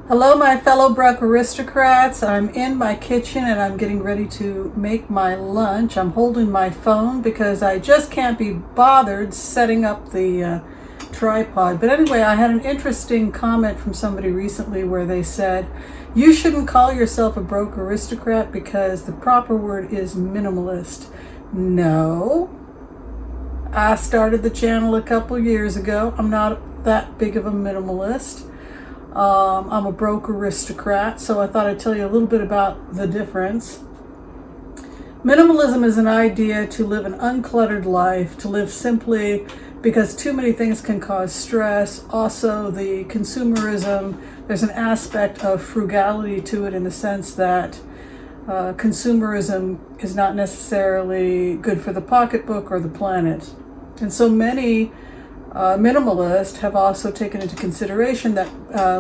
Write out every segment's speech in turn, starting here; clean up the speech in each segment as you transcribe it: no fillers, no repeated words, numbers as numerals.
Hello, my fellow Bruck Aristocrats. I'm in my kitchen and I'm getting ready to make my lunch. I'm holding my phone because I just can't be bothered setting up the tripod. But anyway, I had an interesting comment from somebody recently where they said, you shouldn't call yourself a broke aristocrat because the proper word is minimalist. No. I started the channel a couple years ago. I'm not that big of a minimalist. I'm a broke aristocrat, so I thought I'd tell you a little bit about the difference. Minimalism is an idea to live an uncluttered life, to live simply because too many things can cause stress. Also, the consumerism, there's an aspect of frugality to it in the sense that consumerism is not necessarily good for the pocketbook or the planet. And so many minimalists have also taken into consideration that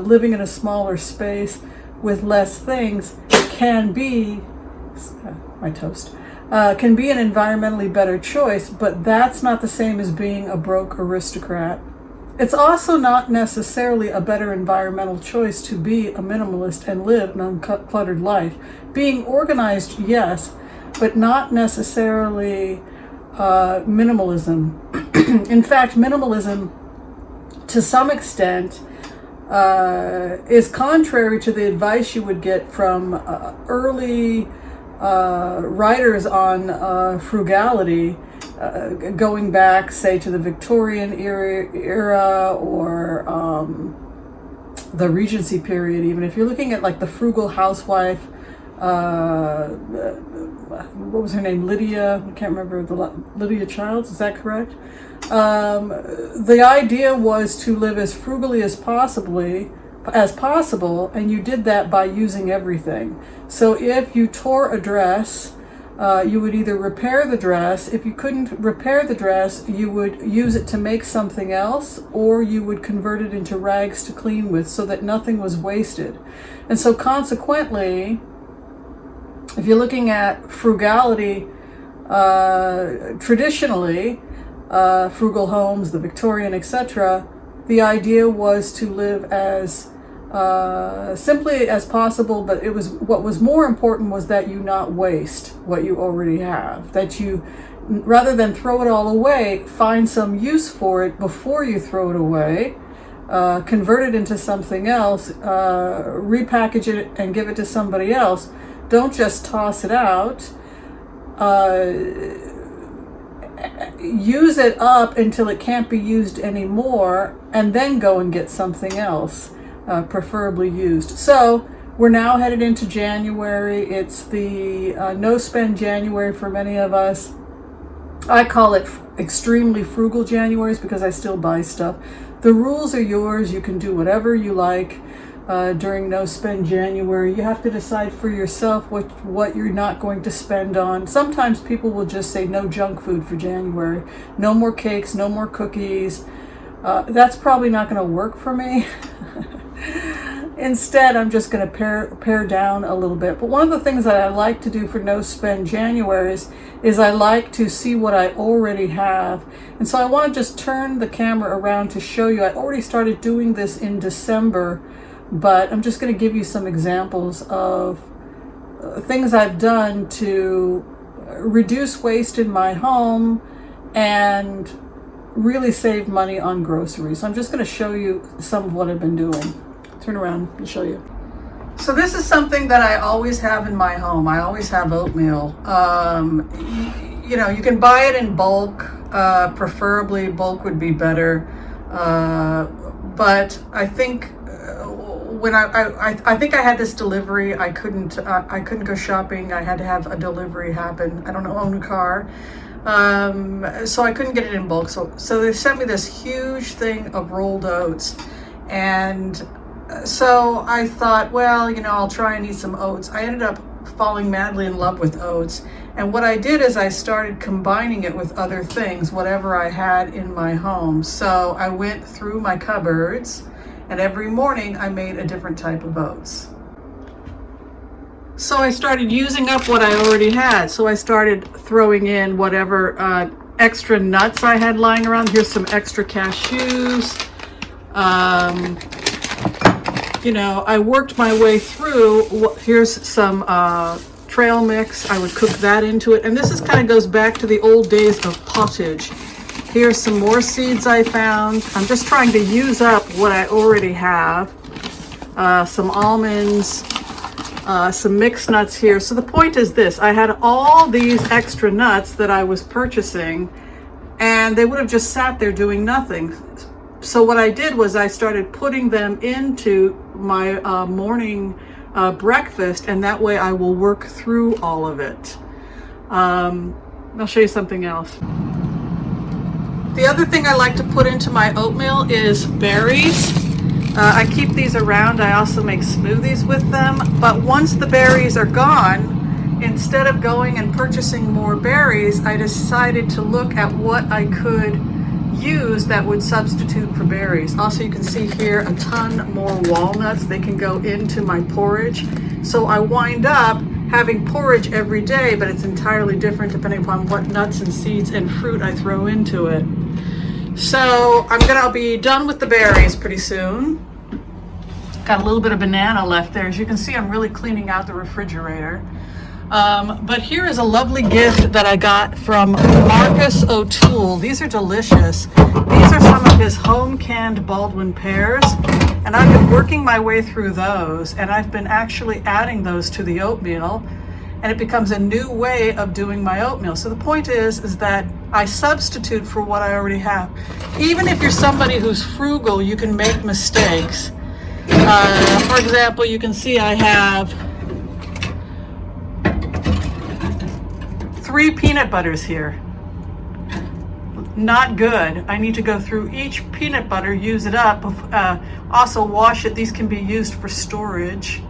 living in a smaller space with less things can be can be an environmentally better choice, but that's not the same as being a broke aristocrat. It's also not necessarily a better environmental choice to be a minimalist and live an uncluttered life. Being organized, yes, but not necessarily minimalism. In fact, minimalism, to some extent, is contrary to the advice you would get from early writers on frugality, going back, say, to the Victorian era or the Regency period. Even if you're looking at like the frugal housewife, what was her name? Lydia, I can't remember, Lydia Childs, is that correct? The idea was to live as frugally as possible, and you did that by using everything. So if you tore a dress, you would either repair the dress. If you couldn't repair the dress, you would use it to make something else, or you would convert it into rags to clean with so that nothing was wasted. And so consequently, if you're looking at frugality, traditionally, frugal homes, the Victorian, etc., the idea was to live as simply as possible, but what was more important was that you not waste what you already have. That you, rather than throw it all away, find some use for it before you throw it away, convert it into something else, repackage it and give it to somebody else. Don't just toss it out. Use it up until it can't be used anymore, and then go and get something else, preferably used. So we're now headed into January. It's the no-spend January for many of us. I call it extremely frugal Januaries because I still buy stuff. The rules are yours. You can do whatever you like. During no spend January, you have to decide for yourself what you're not going to spend on. Sometimes people will just say no junk food for January, no more cakes, no more cookies. That's probably not going to work for me. Instead, I'm just going to pare down a little bit. But one of the things that I like to do for no spend Januaries is I like to see what I already have. And so I want to just turn the camera around to show you. I already started doing this in December, but I'm just going to give you some examples of things I've done to reduce waste in my home and really save money on groceries. I'm just going to show you some of what I've been doing. Turn around and show you. So this is something that I always have in my home. I always have oatmeal. You know, you can buy it in bulk. Preferably bulk would be better. But I think when I think I had this delivery, I couldn't go shopping. I had to have a delivery happen. I don't own a car, so I couldn't get it in bulk. So they sent me this huge thing of rolled oats, and so I thought, well, you know, I'll try and eat some oats. I ended up falling madly in love with oats, and what I did is I started combining it with other things, whatever I had in my home. So I went through my cupboards, and every morning I made a different type of oats. So I started using up what I already had. So I started throwing in whatever extra nuts I had lying around. Here's some extra cashews. I worked my way through. Here's some trail mix. I would cook that into it. And this kind of goes back to the old days of pottage. Here's some more seeds I found. I'm just trying to use up what I already have. Some almonds, some mixed nuts here. So the point is this: I had all these extra nuts that I was purchasing, and they would have just sat there doing nothing. So what I did was I started putting them into my morning breakfast, and that way I will work through all of it. I'll show you something else. The other thing I like to put into my oatmeal is berries. I keep these around. I also make smoothies with them. But once the berries are gone, instead of going and purchasing more berries, I decided to look at what I could use that would substitute for berries. Also, you can see here a ton more walnuts. They can go into my porridge. So I wind up having porridge every day, but it's entirely different depending upon what nuts and seeds and fruit I throw into it. So I'll be done with the berries pretty soon. Got a little bit of banana left there. As you can see, I'm really cleaning out the refrigerator. But here is a lovely gift that I got from Marcus O'Toole. These are delicious. These are some of his home canned Baldwin pears, and I've been working my way through those, and I've been actually adding those to the oatmeal, and it becomes a new way of doing my oatmeal. So the point is that I substitute for what I already have. Even if you're somebody who's frugal, you can make mistakes. For example, you can see I have 3 peanut butters here. Not good. I need to go through each peanut butter, use it up, also wash it. These can be used for storage.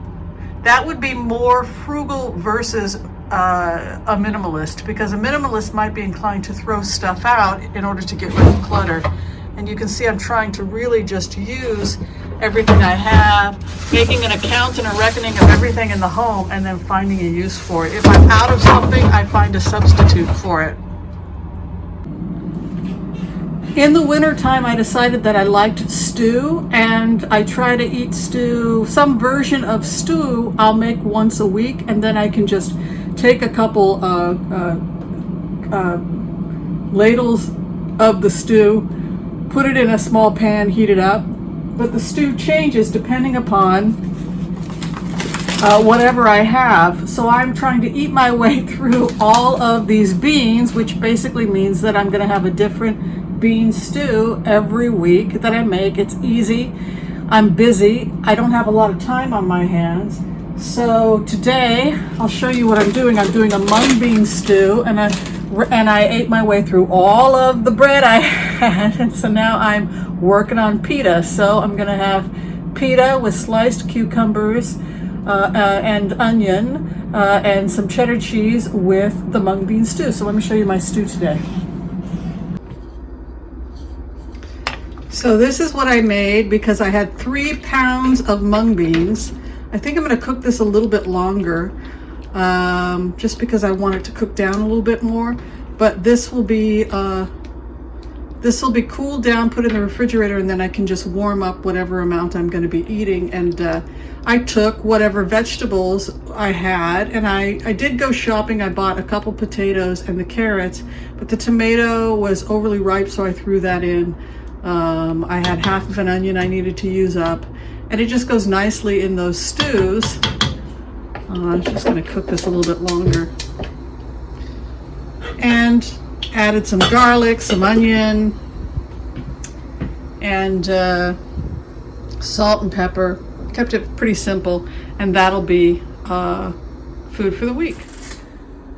That would be more frugal versus a minimalist, because a minimalist might be inclined to throw stuff out in order to get rid of clutter. And you can see I'm trying to really just use everything I have, making an account and a reckoning of everything in the home, and then finding a use for it. If I'm out of something, I find a substitute for it. In the wintertime, I decided that I liked stew, and I try to eat stew, some version of stew I'll make once a week, and then I can just take a couple ladles of the stew, put it in a small pan, heat it up. But the stew changes depending upon whatever I have. So I'm trying to eat my way through all of these beans, which basically means that I'm going to have a different bean stew every week that I make. It's easy. I'm busy. I don't have a lot of time on my hands. So today I'll show you what I'm doing. I'm doing a mung bean stew, and I ate my way through all of the bread I had, and so now I'm working on pita. So I'm going to have pita with sliced cucumbers and onion and some cheddar cheese with the mung bean stew. So let me show you my stew today. So this is what I made because I had 3 pounds of mung beans. I think I'm going to cook this a little bit longer, just because I want it to cook down a little bit more. But this will be cooled down, put in the refrigerator, and then I can just warm up whatever amount I'm going to be eating. And I took whatever vegetables I had, and I did go shopping. I bought a couple potatoes and the carrots, but the tomato was overly ripe, so I threw that in. I had half of an onion I needed to use up, and it just goes nicely in those stews. I'm just going to cook this a little bit longer. And added some garlic, some onion, and salt and pepper. Kept it pretty simple, and that'll be food for the week.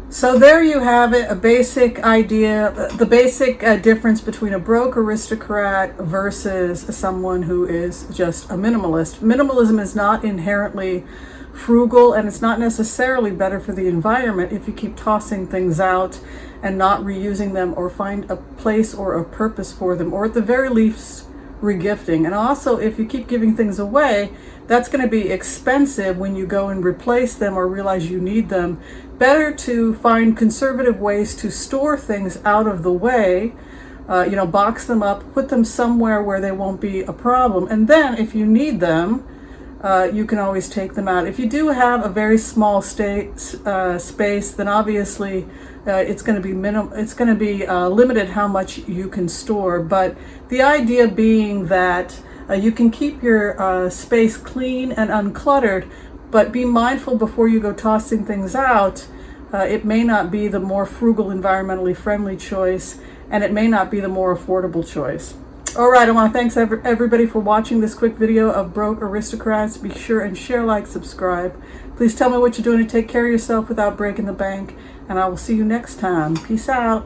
So there you have it, a basic idea, the basic difference between a broke aristocrat versus someone who is just a minimalist. Minimalism is not inherently frugal, and it's not necessarily better for the environment if you keep tossing things out and not reusing them, or find a place or a purpose for them, or at the very least regifting. And also, if you keep giving things away, that's going to be expensive when you go and replace them or realize you need them. Better to find conservative ways to store things out of the way, box them up, put them somewhere where they won't be a problem, and then if you need them, you can always take them out. If you do have a very small space, then obviously it's going to be limited how much you can store. But the idea being that you can keep your space clean and uncluttered, but be mindful before you go tossing things out. It may not be the more frugal, environmentally friendly choice, and it may not be the more affordable choice. All right, I want to thank everybody for watching this quick video of Broke Aristocrats. Be sure and share, like, subscribe. Please tell me what you're doing to take care of yourself without breaking the bank, and I will see you next time. Peace out.